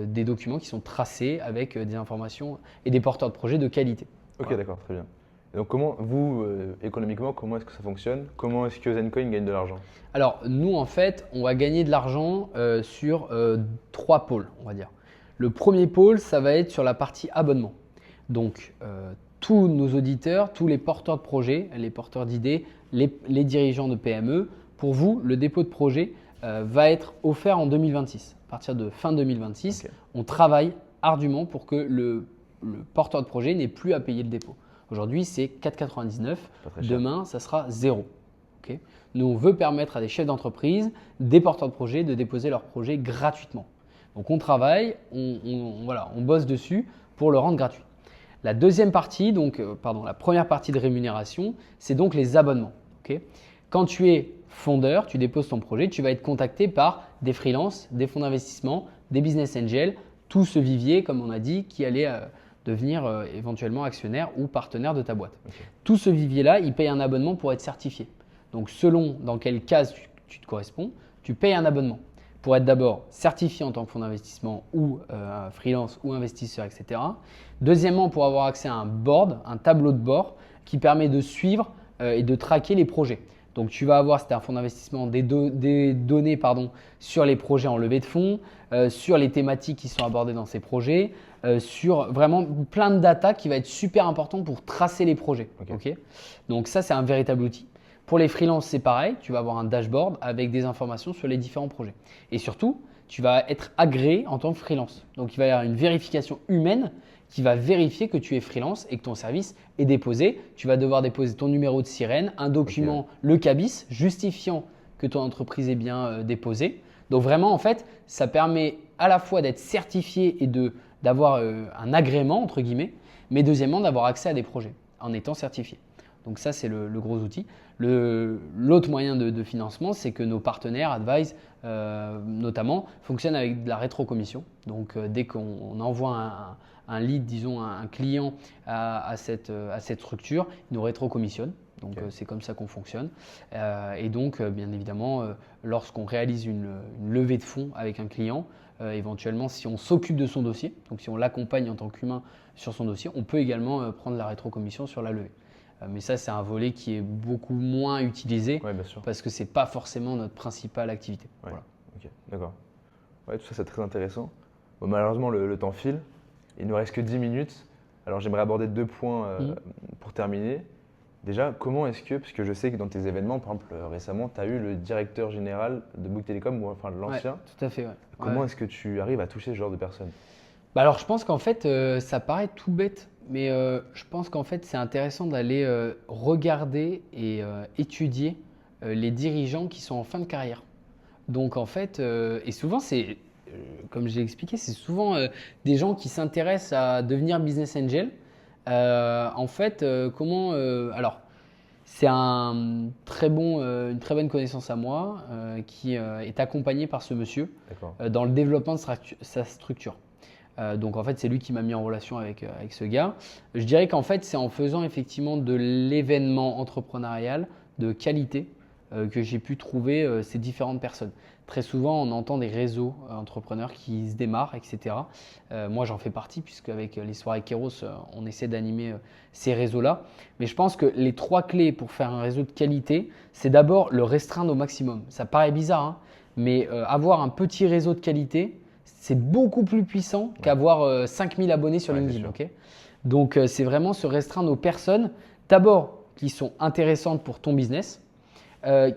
des documents qui sont tracés avec des informations et des porteurs de projets de qualité. Ok, voilà. D'accord, très bien. Et donc comment, vous, économiquement, comment est-ce que ça fonctionne? Comment est-ce que Zencoin gagne de l'argent? Alors nous, en fait, on va gagner de l'argent sur 3 pôles, on va dire. Le premier pôle, ça va être sur la partie abonnement. Donc, tous nos auditeurs, tous les porteurs de projets, les porteurs d'idées, les dirigeants de PME, pour vous, le dépôt de projet va être offert en 2026. À partir de fin 2026, okay. On travaille ardument pour que le porteur de projet n'ait plus à payer le dépôt. Aujourd'hui, c'est 4,99 €. Demain, ça sera 0. Okay. Nous, on veut permettre à des chefs d'entreprise, des porteurs de projet de déposer leur projet gratuitement. Donc, on travaille, on bosse dessus pour le rendre gratuit. La deuxième partie, la première partie de rémunération, c'est donc les abonnements. Okay. Quand tu es fondeur, tu déposes ton projet, tu vas être contacté par des freelances, des fonds d'investissement, des business angels, tout ce vivier, comme on a dit, qui allait devenir éventuellement actionnaire ou partenaire de ta boîte. Okay. Tout ce vivier-là, il paye un abonnement pour être certifié. Donc, selon dans quelle case tu te corresponds, tu payes un abonnement pour être d'abord certifié en tant que fonds d'investissement ou freelance ou investisseur, etc. Deuxièmement, pour avoir accès à un board, un tableau de bord qui permet de suivre et de traquer les projets. Donc, tu vas avoir, si tu es un fonds d'investissement, des données sur les projets en levée de fonds, sur les thématiques qui sont abordées dans ces projets, sur vraiment plein de data qui va être super important pour tracer les projets. Okay. Donc, ça, c'est un véritable outil. Pour les freelances, c'est pareil. Tu vas avoir un dashboard avec des informations sur les différents projets. Et surtout, tu vas être agréé en tant que freelance. Donc, il va y avoir une vérification humaine qui va vérifier que tu es freelance et que ton service est déposé. Tu vas devoir déposer ton numéro de sirène, un document, le CABIS, justifiant que ton entreprise est bien déposée. Donc vraiment, en fait, ça permet à la fois d'être certifié et d'avoir un agrément, entre guillemets, mais deuxièmement, d'avoir accès à des projets en étant certifié. Donc ça, c'est le gros outil. L'autre moyen de financement, c'est que nos partenaires, Advise notamment, fonctionnent avec de la rétrocommission. Donc dès qu'on envoie un lead, disons un client à cette structure, il nous rétrocommissionne. Donc c'est comme ça qu'on fonctionne. Et donc bien évidemment, lorsqu'on réalise une levée de fonds avec un client, éventuellement si on s'occupe de son dossier, donc si on l'accompagne en tant qu'humain sur son dossier, on peut également prendre la rétrocommission sur la levée. Mais ça, c'est un volet qui est beaucoup moins utilisé parce que ce n'est pas forcément notre principale activité. Ouais. Voilà. Ok, d'accord. Ouais, tout ça, c'est très intéressant. Bon, malheureusement, le temps file. Il ne nous reste que 10 minutes. Alors, j'aimerais aborder 2 points pour terminer. Déjà, comment est-ce que, parce que je sais que dans tes événements, par exemple, récemment, tu as eu le directeur général de Bouygues Telecom, ou enfin l'ancien. Ouais, tout à fait. Ouais. Comment est-ce que tu arrives à toucher ce genre de personnes? Bah alors, je pense qu'en fait, ça paraît tout bête, mais je pense qu'en fait, c'est intéressant d'aller regarder et étudier les dirigeants qui sont en fin de carrière. Donc, en fait, et souvent, c'est, comme j'ai expliqué, c'est souvent des gens qui s'intéressent à devenir business angel. En fait, alors, c'est une très bonne connaissance à moi qui est accompagné par ce monsieur dans le développement de sa structure. Donc en fait, c'est lui qui m'a mis en relation avec ce gars. Je dirais qu'en fait, c'est en faisant effectivement de l'événement entrepreneurial de qualité que j'ai pu trouver ces différentes personnes. Très souvent, on entend des réseaux entrepreneurs qui se démarrent, etc. Moi, j'en fais partie puisque avec les soirées Kairos, on essaie d'animer ces réseaux-là. Mais je pense que les 3 clés pour faire un réseau de qualité, c'est d'abord le restreindre au maximum. Ça paraît bizarre, hein, mais avoir un petit réseau de qualité, c'est beaucoup plus puissant qu'avoir 5000 abonnés sur LinkedIn. Okay, donc, c'est vraiment se restreindre aux personnes, d'abord, qui sont intéressantes pour ton business,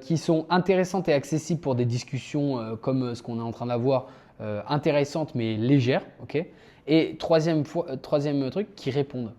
qui sont intéressantes et accessibles pour des discussions comme ce qu'on est en train d'avoir, intéressantes mais légères. Okay, et troisième truc, qui répondent.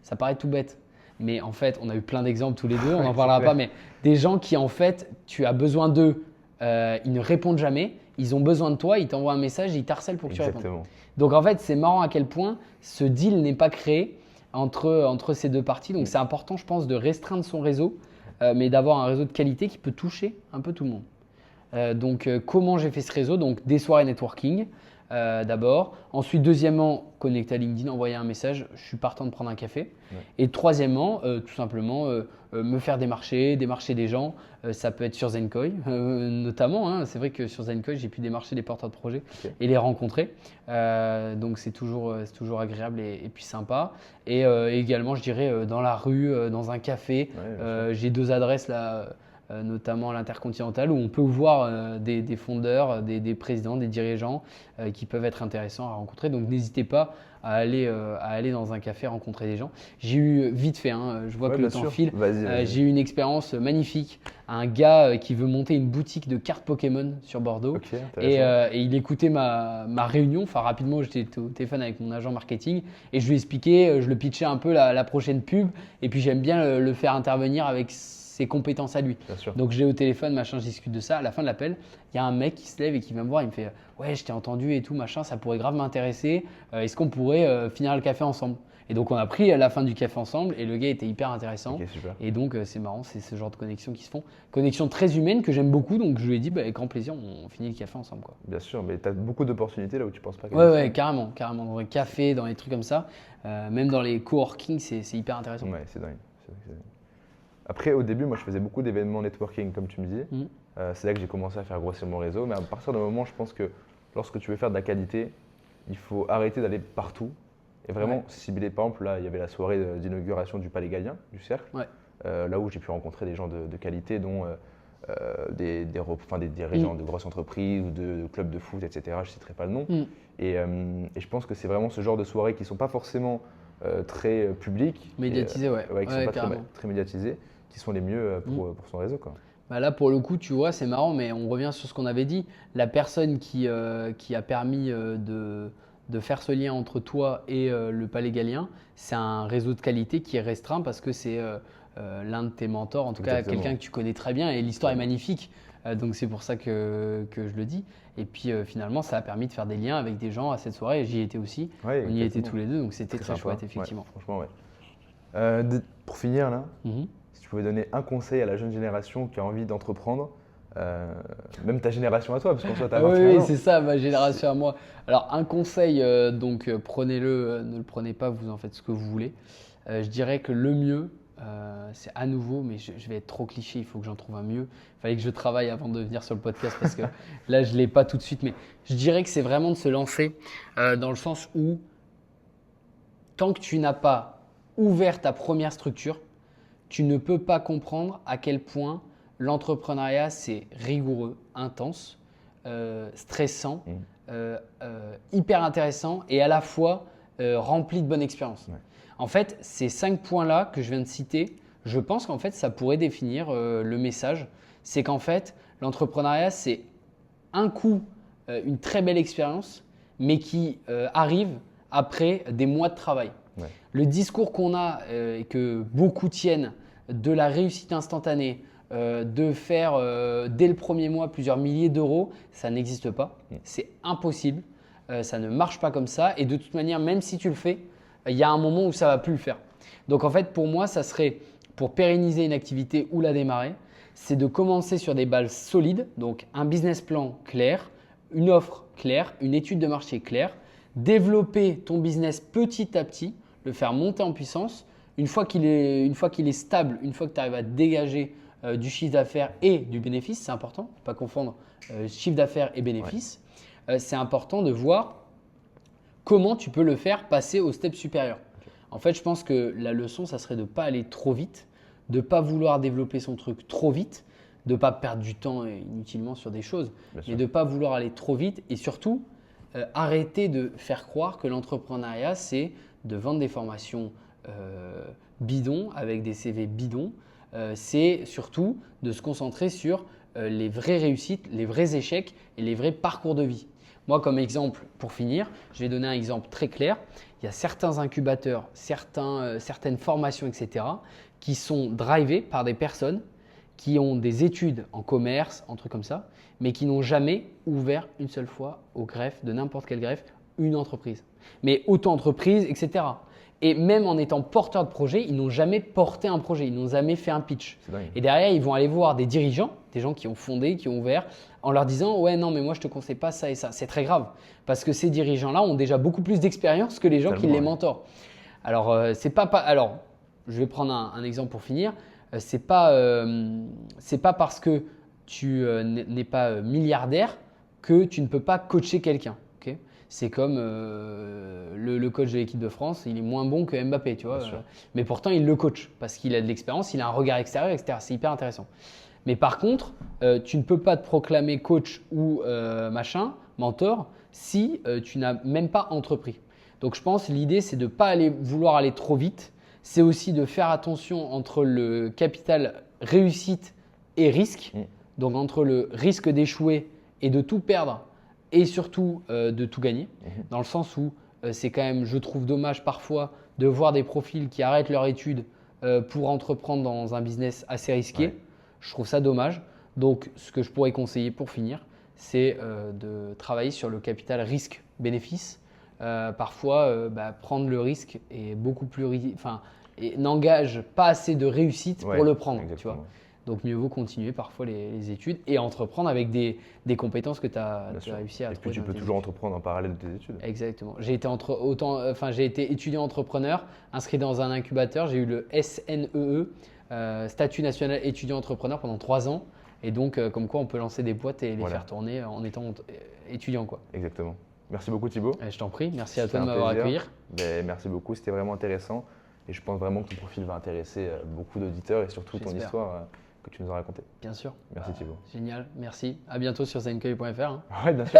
Ça paraît tout bête, mais en fait, on a eu plein d'exemples tous les deux, on n'en parlera pas, mais des gens qui en fait, tu as besoin d'eux, ils ne répondent jamais. Ils ont besoin de toi, ils t'envoient un message, ils t'harcèlent pour que tu répondes. Donc en fait, c'est marrant à quel point ce deal n'est pas créé entre ces deux parties. Donc c'est important, je pense, de restreindre son réseau, mais d'avoir un réseau de qualité qui peut toucher un peu tout le monde. Donc comment j'ai fait ce réseau? Donc des soirées networking d'abord. Ensuite, deuxièmement, connecter à LinkedIn, envoyer un message, je suis partant de prendre un café. Et troisièmement, tout simplement, me faire démarcher des gens. Ça peut être sur Zenkoi notamment. Hein. C'est vrai que sur Zenkoi, j'ai pu démarcher des porteurs de projets et les rencontrer. Donc c'est toujours agréable et puis sympa. Et également, je dirais, dans la rue, dans un café. J'ai 2 adresses là. Notamment à l'Intercontinental, où on peut voir des fondeurs, des présidents, des dirigeants qui peuvent être intéressants à rencontrer. Donc n'hésitez pas à aller dans un café rencontrer des gens. J'ai eu vite fait, hein, je vois que le temps file, j'ai eu une expérience magnifique. Un gars qui veut monter une boutique de cartes Pokémon sur Bordeaux et il écoutait ma réunion. Enfin rapidement, j'étais au téléphone avec mon agent marketing et je lui expliquais, je le pitchais un peu la prochaine pub et puis j'aime bien le faire intervenir avec ses compétences à lui. Donc j'ai au téléphone, machin, je discute de ça. À la fin de l'appel, il y a un mec qui se lève et qui vient me voir, il me fait ouais, je t'ai entendu et tout, machin, ça pourrait grave m'intéresser. Est-ce qu'on pourrait finir le café ensemble? Et donc on a pris la fin du café ensemble et le gars était hyper intéressant. Et donc c'est marrant, c'est ce genre de connexions qui se font. Connexions très humaines que j'aime beaucoup, donc je lui ai dit avec grand plaisir, on finit le café ensemble, quoi. Bien sûr, mais tu as beaucoup d'opportunités là où tu penses pas. Ouais, carrément. Dans les cafés, dans les trucs comme ça, même dans les coworking, c'est hyper intéressant. Ouais, c'est dingue. Après, au début, moi, je faisais beaucoup d'événements networking, comme tu me disais. C'est là que j'ai commencé à faire grossir mon réseau. Mais à partir d'un moment, je pense que lorsque tu veux faire de la qualité, il faut arrêter d'aller partout et vraiment cibler. Par exemple, là, il y avait la soirée d'inauguration du Palais Gallien, du Cercle, là où j'ai pu rencontrer des gens de qualité, dont des dirigeants de grosses entreprises ou de clubs de foot, etc. Je ne citerai pas le nom. Et je pense que c'est vraiment ce genre de soirées qui ne sont pas forcément très publiques. Médiatisées, qui ne sont pas très médiatisées, qui sont les mieux pour son réseau, quoi. Bah là, pour le coup, tu vois, c'est marrant, mais on revient sur ce qu'on avait dit. La personne qui a permis de faire ce lien entre toi et le Palais Galien, c'est un réseau de qualité qui est restreint parce que c'est l'un de tes mentors, en tout cas Exactement. quelqu'un que tu connais très bien et l'histoire est Totalement. magnifique. Donc c'est pour ça que je le dis. Et puis finalement, ça a permis de faire des liens avec des gens à cette soirée. J'y étais aussi. Ouais, On y était exactement. tous les deux, donc c'était Très très sympa. chouette, Ouais, effectivement. franchement, ouais. Pour finir, là, Mhm. si tu pouvais donner un conseil à la jeune génération qui a envie d'entreprendre, même ta génération à toi, parce qu'en soi, tu as Ah oui, 21 oui, ans. c'est ça, ma génération à moi. Alors, un conseil, prenez-le, ne le prenez pas, vous en faites ce que vous voulez. Je dirais que le mieux, c'est à nouveau, mais je vais être trop cliché, il faut que j'en trouve un mieux. Il fallait que je travaille avant de venir sur le podcast parce que là, je ne l'ai pas tout de suite. Mais je dirais que c'est vraiment de se lancer dans le sens où, tant que tu n'as pas ouvert ta première structure, tu ne peux pas comprendre à quel point l'entrepreneuriat, c'est rigoureux, intense, stressant, Mm. hyper intéressant et à la fois rempli de bonnes expériences. Ouais. En fait, ces 5 points-là que je viens de citer, je pense qu'en fait, ça pourrait définir le message. C'est qu'en fait, l'entrepreneuriat, c'est un coup, une très belle expérience, mais qui arrive après des mois de travail. Ouais. Le discours qu'on a et que beaucoup tiennent de la réussite instantanée, de faire dès le premier mois plusieurs milliers d'euros, ça n'existe pas. C'est impossible. Ça ne marche pas comme ça. Et de toute manière, même si tu le fais, il y a un moment où ça ne va plus le faire. Donc en fait, pour moi, ça serait pour pérenniser une activité ou la démarrer, c'est de commencer sur des bases solides, donc un business plan clair, une offre claire, une étude de marché claire, développer ton business petit à petit, le faire monter en puissance. Une fois qu'il est stable, une fois que tu arrives à dégager du chiffre d'affaires et du bénéfice, c'est important, ne pas confondre chiffre d'affaires et bénéfice, c'est important de voir comment tu peux le faire passer au step supérieur. En fait, je pense que la leçon, ça serait de ne pas aller trop vite, de ne pas vouloir développer son truc trop vite, de ne pas perdre du temps inutilement sur des choses, Bien mais sûr. de ne pas vouloir aller trop vite et surtout arrêter de faire croire que l'entrepreneuriat, c'est de vendre des formations bidons avec des CV bidons. C'est surtout de se concentrer sur les vraies réussites, les vrais échecs et les vrais parcours de vie. Moi, comme exemple, pour finir, je vais donner un exemple très clair. Il y a certains incubateurs, certaines formations, etc., qui sont drivés par des personnes qui ont des études en commerce, en trucs comme ça, mais qui n'ont jamais ouvert une seule fois au greffe, de n'importe quel greffe, une entreprise. Mais auto-entreprise, etc. Et même en étant porteurs de projet, ils n'ont jamais porté un projet, ils n'ont jamais fait un pitch. C'est dingue. Et derrière, ils vont aller voir des dirigeants, des gens qui ont fondé, qui ont ouvert, en leur disant « Ouais, non, mais moi, je ne te conseille pas ça et ça ». C'est très grave parce que ces dirigeants-là ont déjà beaucoup plus d'expérience que les gens qui Tellement, les ouais. mentorent. Alors, alors, je vais prendre un exemple pour finir. C'est pas parce que tu n'es pas milliardaire que tu ne peux pas coacher quelqu'un. Ok. C'est comme le coach de l'équipe de France, il est moins bon que Mbappé, tu vois. Bien sûr. Mais pourtant, il le coach parce qu'il a de l'expérience, il a un regard extérieur, etc. C'est hyper intéressant. Mais par contre, tu ne peux pas te proclamer coach ou mentor, si tu n'as même pas entrepris. Donc je pense que l'idée, c'est de ne pas vouloir aller trop vite. C'est aussi de faire attention entre le capital réussite et risque. Donc entre le risque d'échouer et de tout perdre et surtout de tout gagner. Dans le sens où c'est quand même, je trouve dommage parfois de voir des profils qui arrêtent leur étude pour entreprendre dans un business assez risqué. Ouais. Je trouve ça dommage. Donc ce que je pourrais conseiller pour finir, c'est de travailler sur le capital risque-bénéfice. Parfois, prendre le risque est beaucoup plus, et n'engage pas assez de réussite Ouais, pour le prendre. Tu exactement. vois. Donc mieux vaut continuer parfois les études et entreprendre avec des compétences que tu as Bien sûr. réussi à Et puis trouver. tu dans peux tes toujours études. entreprendre en parallèle de tes études. Exactement. J'ai été étudiant entrepreneur, inscrit dans un incubateur. J'ai eu le SNEE, Statut national étudiant entrepreneur pendant 3 ans. Et donc, comme quoi on peut lancer des boîtes et les Voilà. faire tourner en étant étudiant, quoi. Exactement. Merci beaucoup Thibaut. Je t'en prie. Merci à C'était toi de un m'avoir plaisir. accueilli. Merci beaucoup, c'était vraiment intéressant. Et je pense vraiment que ton profil va intéresser beaucoup d'auditeurs et surtout ton J'espère. histoire que tu nous as racontée. Bien sûr. Merci Thibaut. Génial. Merci. À bientôt sur zencueil.fr. Ouais, bien sûr.